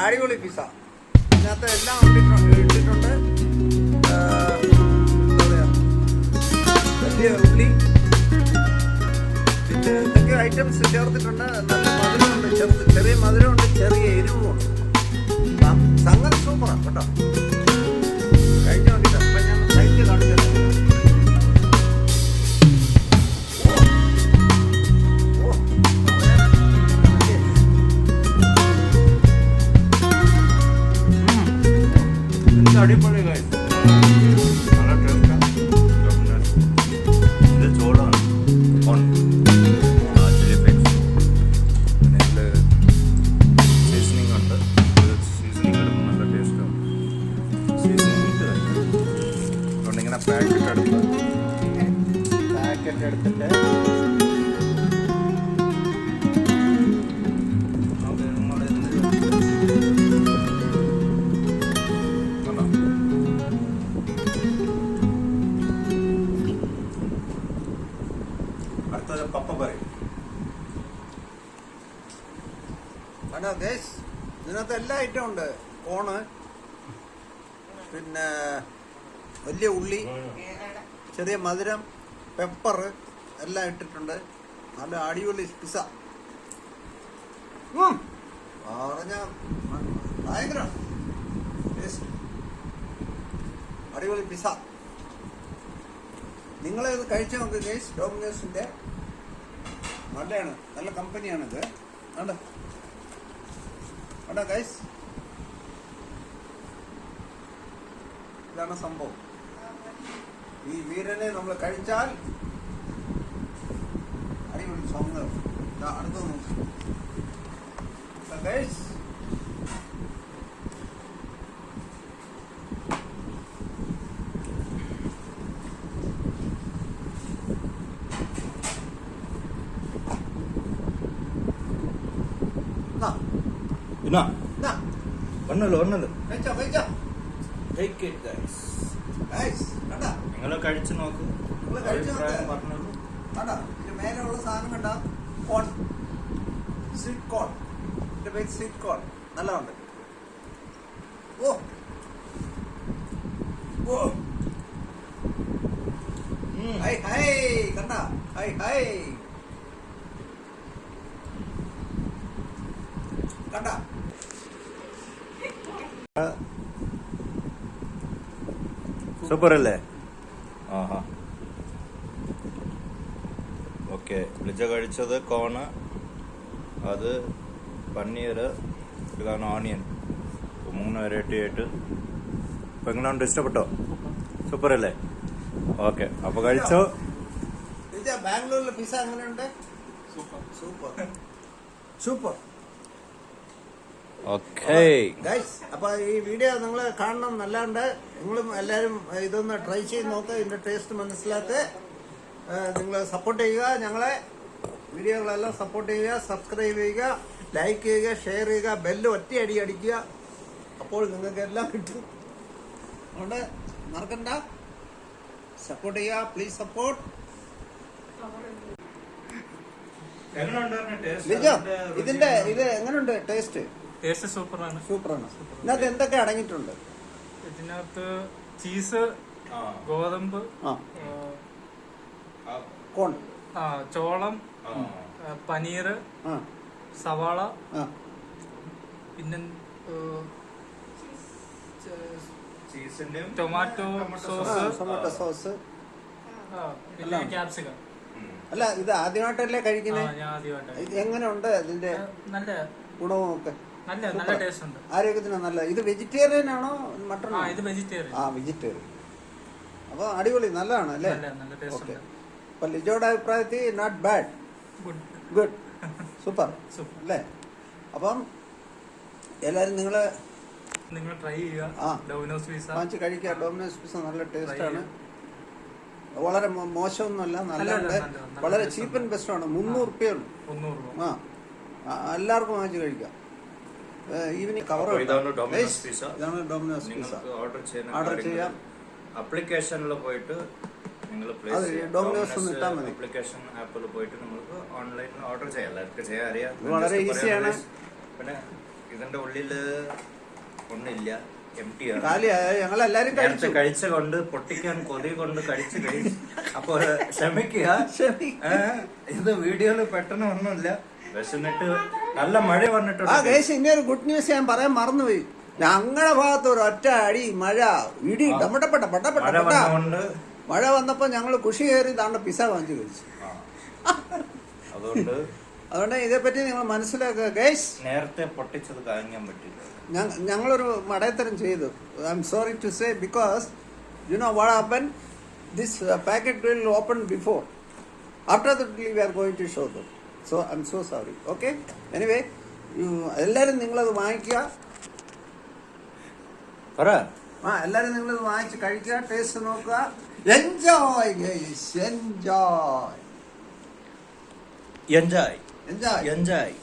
അടിപൊളി പിസ്സ. ഇതിനകത്ത് എല്ലാം ഇട്ടിട്ടുണ്ട്. എന്താ പറയുക, വലിയ ഉള്ളി, പിന്നെ എന്തൊക്കെയോ ഐറ്റംസ് ചേർത്തിട്ടുണ്ട്. നല്ല മധുരമുണ്ട്, ചെറിയ മധുരമുണ്ട്, ചെറിയ എരിവുമുണ്ട്. സംഗതി സൂപ്പറാണ് കേട്ടോ. കഴിച്ചു നോക്കിട്ടോ. അപ്പം ഞാൻ കഴിച്ച് കാണിച്ചു തരാം. അടിപൊളി കാര്യം. നല്ല ടേസ്റ്റാണ്. ഇത് ചോളമാണ്, ചില്ലി ഫ്ലേക്സ്, പിന്നെ ഇതിൽ സീസണിങ് ഉണ്ട്. സീസണിങ് എടുക്കുമ്പോൾ നല്ല ടേസ്റ്റാണ്. സീസണിങ് ഇട്ട് അതുകൊണ്ട് ഇങ്ങനെ പാക്കറ്റ് എടുത്തിട്ട് പപ്പ പറയും. കണ്ടോ ഗൈസ്, ഇതിനകത്ത് എല്ലാ ഐറ്റം ഉണ്ട്. കോണ്, പിന്നെ വലിയ ഉള്ളി, ചെറിയ മധുരം, പെപ്പർ എല്ലാം ഇട്ടിട്ടുണ്ട്. നല്ല അടിപൊളി പിസ്സ. പറഞ്ഞ ഭയങ്കര ടേസ്റ്റ്. അടിപൊളി പിസ്സ. നിങ്ങളിത് കഴിച്ചു നോക്ക് ഗൈസ്. ഡോമിനോസിന്റെ നല്ലതാണ്, നല്ല കമ്പനിയാണിത്. കണ്ടോ കണ്ടോ ഗൈസ്, ഇതാണ് സംഭവം. ഈ വീരനെ നമ്മൾ കഴിച്ചാൽ അടിപൊളി സൗന്ദര്യം. അടുത്ത നോക്കി ഗൈസ്. നിങ്ങൾ കഴിച്ചു നോക്ക്. മേലുള്ള സാധനം കണ്ട കോൺ, സ്വീറ്റ് കോൺ. ഇതിന്റെ പേര് സ്വീറ്റ് കോൺ. നല്ലതുണ്ട്. ഓ ഓ ഹൈ ഹൈ കണ്ട, ഹൈ ഹൈ കണ്ട. സൂപ്പർ അല്ലേ? ആഹാ. ഓക്കെ, ലിജ കഴിച്ചത് കോണ്, അത് പനീർ, ഇതാണ് ഓണിയൻ. 3 വെറൈറ്റി ആയിട്ട്. ഇപ്പം എങ്ങനെയുണ്ട്? ഇഷ്ടപ്പെട്ടോ? സൂപ്പർ അല്ലേ? ഓക്കെ, അപ്പൊ കഴിച്ചോ. ബാംഗ്ലൂരിലെ പിസ്സ എങ്ങനെയുണ്ട്? Super super super. Okay guys, അപ്പൊ ഈ വീഡിയോ നിങ്ങൾ കാണണം. നല്ലാണ്ട് നിങ്ങളും എല്ലാവരും ഇതൊന്ന് ട്രൈ ചെയ്ത് നോക്കുക. ഇതിന്റെ ടേസ്റ്റ് മനസ്സിലാക്ക്. നിങ്ങൾ സപ്പോർട്ട് ചെയ്യുക. ഞങ്ങളെ വീഡിയോകളെല്ലാം സപ്പോർട്ട് ചെയ്യുക. സബ്സ്ക്രൈബ് ചെയ്യുക, ലൈക്ക് ചെയ്യുക, ഷെയർ ചെയ്യുക, ബെല്ല് ഒറ്റയടി അടിക്കുക. അപ്പോൾ നിങ്ങൾക്ക് എല്ലാം കിട്ടും. അതുകൊണ്ട് മറക്കണ്ട, സപ്പോർട്ട് ചെയ്യുക. Please support. ഇതിന്റെ ഇത് എങ്ങനെയുണ്ട് ടേസ്റ്റ്? ടേസ്റ്റ് സൂപ്പറാണ്. ഇതിനകത്ത് എന്തൊക്കെ അടങ്ങിയിട്ടുണ്ട്? ഇതിനകത്ത് ചീസ്, ഗോതമ്പ്, കോൺ, ചോളം, പനീർ, സവാള, പിന്നെ ടൊമാറ്റോ സോസ്, പിന്നെ ക്യാപ്സിക്കം. അല്ല, ഇത് ആദ്യമായിട്ടല്ലേ കഴിക്കുന്നത്? എങ്ങനെയുണ്ട് ഇതിന്റെ നല്ല ഗുണവും ഒക്കെ? നല്ല ടേസ്റ്റ് ഉണ്ട്. ആരോഗ്യത്തിന് നല്ല. ഇത് വെജിറ്റേറിയൻ ആണോ മട്ടൺ? ഇത് വെജിറ്റേറിയൻ. വെജിറ്റേറിയൻ. അപ്പൊ അടിപൊളി, നല്ലതാണ് അല്ലേ? ഓക്കെ. അപ്പൊ ലിജോയുടെ അഭിപ്രായത്തിൽ നോട്ട് ബാഡ്, ഗുഡ്, സൂപ്പർ അല്ലേ? അപ്പം എല്ലാരും നിങ്ങൾ ട്രൈ ചെയ്യുക. ഡൊമിനോസ് പിസ്സ വാങ്ങിച്ച് കഴിക്കുക. ഡൊമിനോസ് പിസ്സ നല്ല ടേസ്റ്റ് ആണ്. വളരെ മോശമൊന്നുമല്ല, നല്ലുണ്ട്. വളരെ ചീപ്പ് ആൻഡ് ബെസ്റ്റ് ആണ്. 300 രൂപയുള്ളൂ. എല്ലാവർക്കും വാങ്ങിച്ച് കഴിക്കാം. Evening cover. ഇതാണ് ഡൊമിനോസ് പിസ്സ. ഓർഡർ ചെയ്യാം. അപ്ലിക്കേഷനിൽ പോയിട്ട് നിങ്ങൾ അപ്ലിക്കേഷൻ ആപ്പിൽ പോയിട്ട് നിങ്ങൾക്ക് ഓൺലൈനിൽ ഓർഡർ ചെയ്യാം. എല്ലാവർക്കും ചെയ്യാൻ അറിയാം. വളരെ ഈസിയാണ്. പിന്നെ ഇതിന്റെ ഉള്ളില് ഒന്നില്ല, എം ടി ആണ്. കാലിയായ ഞങ്ങളെല്ലാരും നേരത്തെ കഴിച്ചു. കഴിച്ച കൊണ്ട് പൊട്ടിക്കാൻ കൊതി കൊണ്ട് കഴിച്ച് അപ്പൊ ക്ഷമിക്കുക. ഇത് വീഡിയോയില് പെട്ടെന്ന് ഒന്നുമില്ല, വിശന്നിട്ട് നല്ല മഴ ആ വന്നിട്ടുണ്ട്. കേസ് ഇനി ഒരു ഗുഡ് ന്യൂസ് ഞാൻ പറയാൻ മറന്നുപോയി. ഞങ്ങളുടെ ഭാഗത്ത് ഒരു ഒറ്റ അടി മഴ ഇടി ഡമ്മട്ടപ്പെട്ട മഴ വന്നുകൊണ്ട് മഴ വന്നപ്പോ ഞങ്ങൾ കുഷി കയറി താണ്ട പിസ വാങ്ങിച്ചു കഴിച്ചു. അതുകൊണ്ട് ഇതേപ്പറ്റി നിങ്ങൾ മനസ്സിലാക്കുക ഗൈസ്. നേരത്തെ പൊട്ടിച്ചത് കാണിക്കാൻ പറ്റില്ല. ഞങ്ങളൊരു മടയത്തരം ചെയ്തു. I'm sorry to say because you know what happen. This packet will open before. After that we are going to show them. So I'm so sorry. Okay, anyway എല്ലാവരും നിങ്ങളത് വാങ്ങിക്കുക. എല്ലാവരും നിങ്ങളത് വാങ്ങിച്ച് കഴിക്കുക, ടേസ്റ്റ് നോക്കുക. Enjoy guys, enjoy enjoy enjoy. Enjoy.